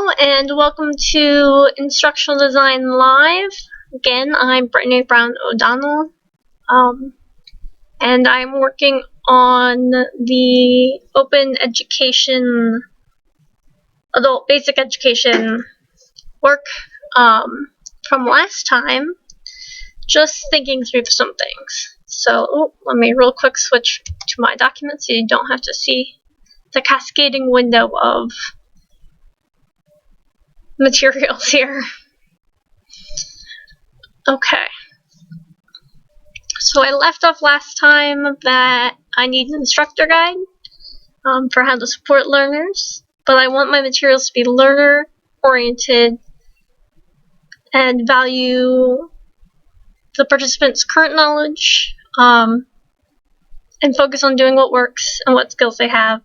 Hello and welcome to Instructional Design Live. Again, I'm Brittany Brown O'Donnell, and I'm working on the Open Education, Adult Basic Education work from last time, just thinking through some things. So let me real quick switch to my document so you don't have to see the cascading window of materials here. Okay, so I left off last time that I need an instructor guide for how to support learners, but I want my materials to be learner oriented and value the participants' current knowledge and focus on doing what works and what skills they have,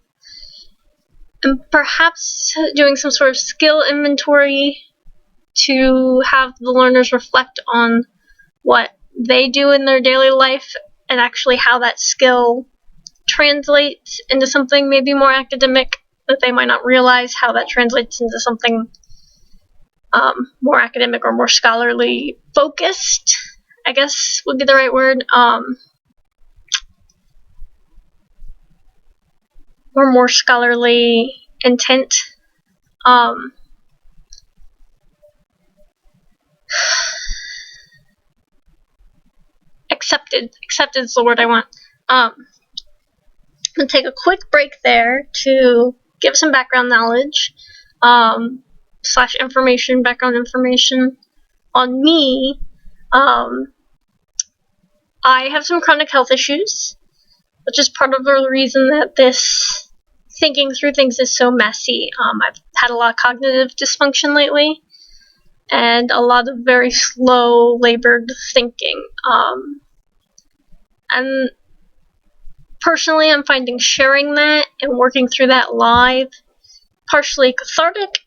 and perhaps doing some sort of skill inventory to have the learners reflect on what they do in their daily life and actually how that skill translates into something maybe more academic that they might not realize how that translates into something more academic or more scholarly focused, I guess would be the right word, or more scholarly intent. Accepted is the word I want. I'm going to take a quick break there to give some background knowledge, slash information, background information on me. I have some chronic health issues, which is part of the reason that this thinking through things is so messy. I've had a lot of cognitive dysfunction lately, and a lot of very slow, labored thinking. And personally, I'm finding sharing that and working through that live partially cathartic,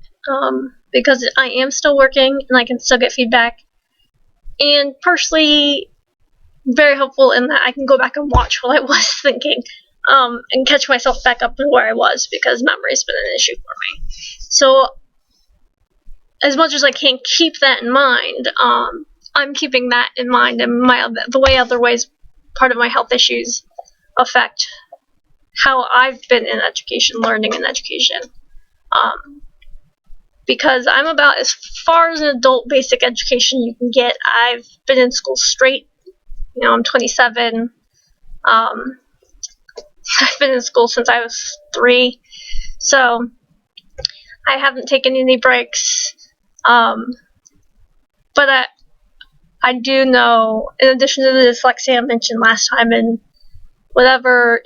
because I am still working and I can still get feedback, and partially very helpful in that I can go back and watch what I was thinking, and catch myself back up to where I was, because memory's been an issue for me. So as much as I can't keep that in mind, I'm keeping that in mind, and the way other ways part of my health issues affect how I've been in education, learning in education. Because I'm about as far as an adult basic education you can get. I've been in school straight. I'm 27. I've been in school since I was 3, so I haven't taken any breaks. But I do know, in addition to the dyslexia I mentioned last time, and whatever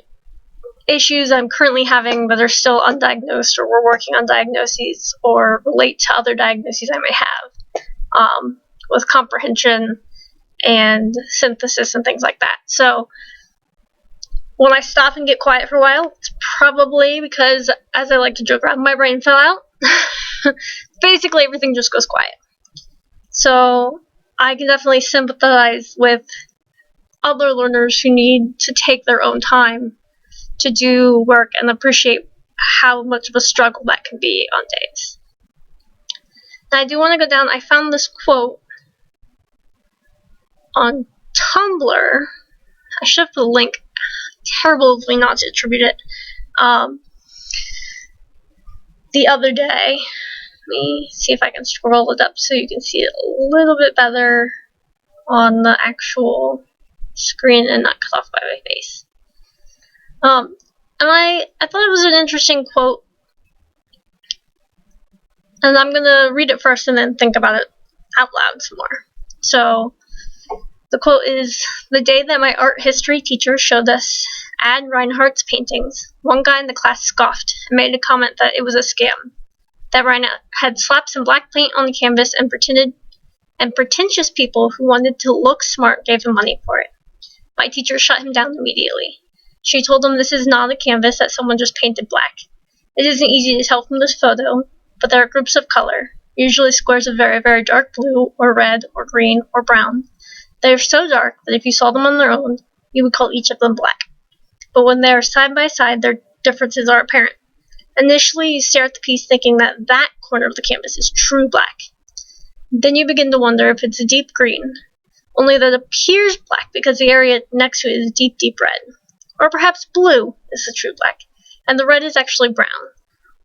issues I'm currently having that are still undiagnosed or we're working on diagnoses or relate to other diagnoses I may have, with comprehension and synthesis and things like that. So when I stop and get quiet for a while, it's probably because, as I like to joke around, my brain fell out. Basically, everything just goes quiet. So I can definitely sympathize with other learners who need to take their own time to do work and appreciate how much of a struggle that can be on days. Now, I do want to go down. I found this quote on Tumblr. I should have put a link. Terrible of me not to attribute it. The other day. Let me see if I can scroll it up so you can see it a little bit better on the actual screen and not cut off by my face. And I thought it was an interesting quote, and I'm gonna read it first and then think about it out loud some more. So the quote is, "The day that my art history teacher showed us Ad Reinhardt's paintings, one guy in the class scoffed and made a comment that it was a scam, that Reinhardt had slapped some black paint on the canvas and pretentious people who wanted to look smart gave him money for it. My teacher shut him down immediately. She told him this is not a canvas that someone just painted black. It isn't easy to tell from this photo, but there are groups of color, usually squares of very, very dark blue, or red, or green, or brown. They are so dark that if you saw them on their own, you would call each of them black. But when they are side by side, their differences are apparent. Initially, you stare at the piece thinking that that corner of the canvas is true black. Then you begin to wonder if it's a deep green, only that it appears black because the area next to it is deep, deep red. Or perhaps blue is the true black, and the red is actually brown.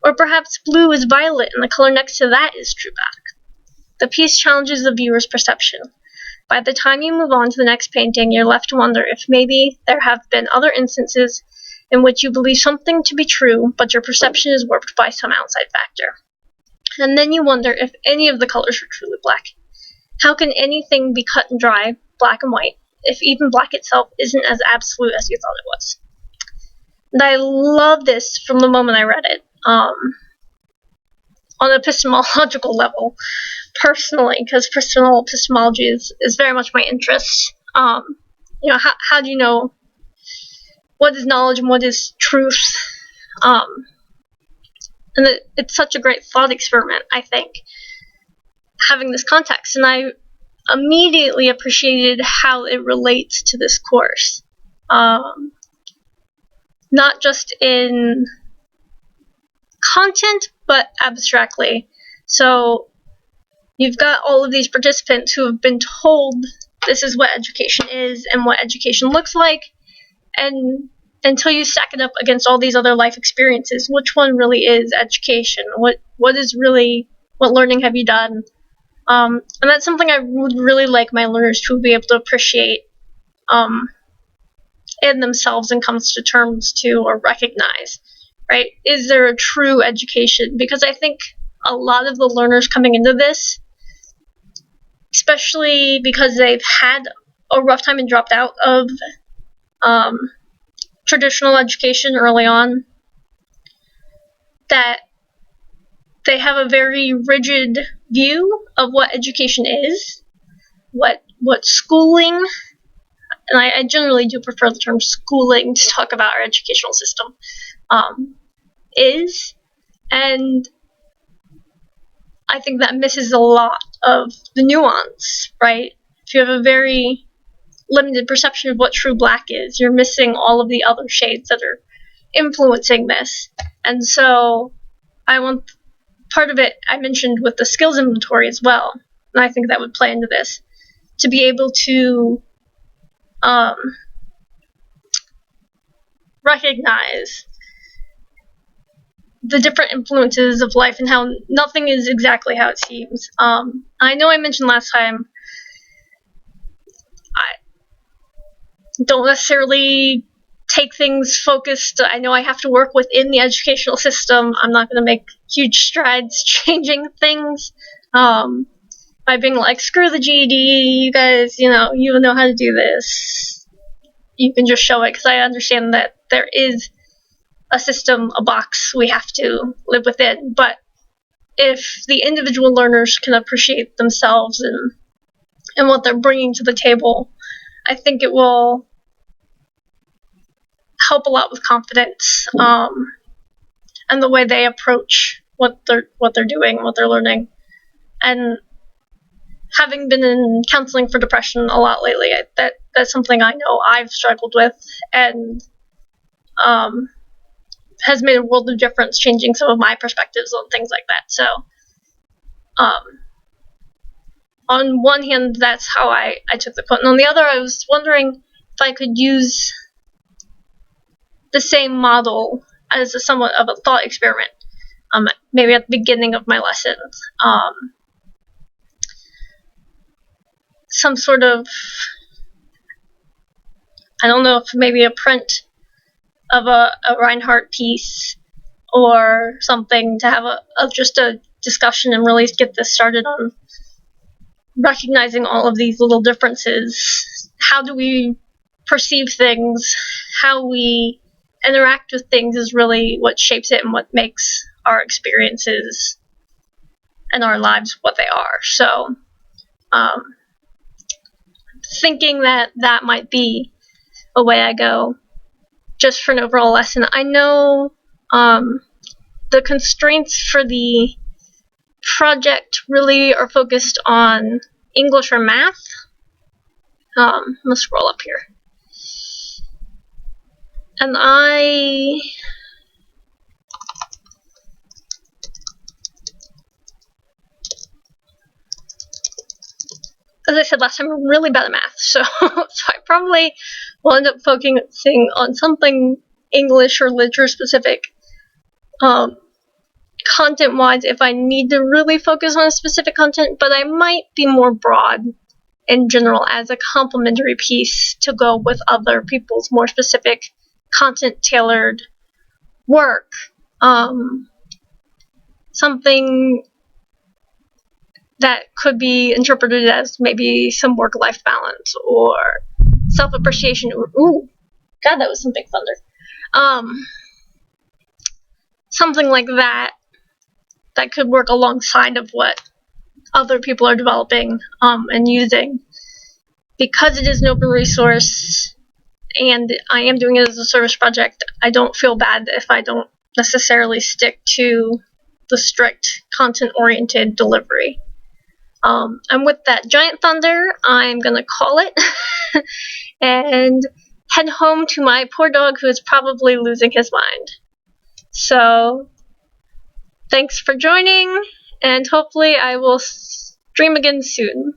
Or perhaps blue is violet, and the color next to that is true black. The piece challenges the viewer's perception. By the time you move on to the next painting, you're left to wonder if maybe there have been other instances in which you believe something to be true, but your perception is warped by some outside factor. And then you wonder if any of the colors are truly black. How can anything be cut and dry, black and white, if even black itself isn't as absolute as you thought it was? And I love this from the moment I read it, on an epistemological level, personally, because personal epistemology is very much my interest. How do you know what is knowledge and what is truth? And it's such a great thought experiment, I think, having this context. And I immediately appreciated how it relates to this course. Not just in content, but abstractly. So you've got all of these participants who have been told this is what education is and what education looks like, and until you stack it up against all these other life experiences, which one really is education? What is really, what learning have you done? And that's something I would really like my learners to be able to appreciate in themselves and comes to terms to or recognize, right? Is there a true education? Because I think a lot of the learners coming into this, especially because they've had a rough time and dropped out of traditional education early on, that they have a very rigid view of what education is, what schooling, and I generally do prefer the term schooling to talk about our educational system, is, and I think that misses a lot of the nuance, right? If you have a very limited perception of what true black is, you're missing all of the other shades that are influencing this. And so I want part of it I mentioned with the skills inventory as well, and I think that would play into this, to be able to recognize the different influences of life and how nothing is exactly how it seems. I know I mentioned last time I don't necessarily take things focused. I know I have to work within the educational system. I'm not going to make huge strides changing things by being like, screw the GED, you guys, you know how to do this. You can just show it, because I understand that there is a system, a box we have to live within. But if the individual learners can appreciate themselves and what they're bringing to the table, I think it will help a lot with confidence and the way they approach what they're doing, what they're learning. And having been in counseling for depression a lot lately, that's something I know I've struggled with, and has made a world of difference changing some of my perspectives on things like that. So on one hand, that's how I took the quote, and on the other, I was wondering if I could use the same model as somewhat of a thought experiment, maybe at the beginning of my lessons. Some sort of, I don't know, if maybe a print of a Reinhardt piece or something, to have just a discussion and really get this started on recognizing all of these little differences. How do we perceive things? How we interact with things is really what shapes it and what makes our experiences and our lives what they are. So thinking that might be a way I go just for an overall lesson. I know the constraints for the project really are focused on English or math. I'm going to scroll up here. And as I said last time, I'm really bad at math, so I probably will end up focusing on something English or literature specific, content-wise, if I need to really focus on a specific content, but I might be more broad in general as a complementary piece to go with other people's more specific content-tailored work. Something that could be interpreted as maybe some work-life balance or self-appreciation. Ooh, God, that was some big thunder. Something like that could work alongside of what other people are developing and using. Because it is an open resource and I am doing it as a service project, I don't feel bad if I don't necessarily stick to the strict content-oriented delivery. And with that giant thunder, I'm going to call it and head home to my poor dog who is probably losing his mind. So, thanks for joining, and hopefully I will stream again soon.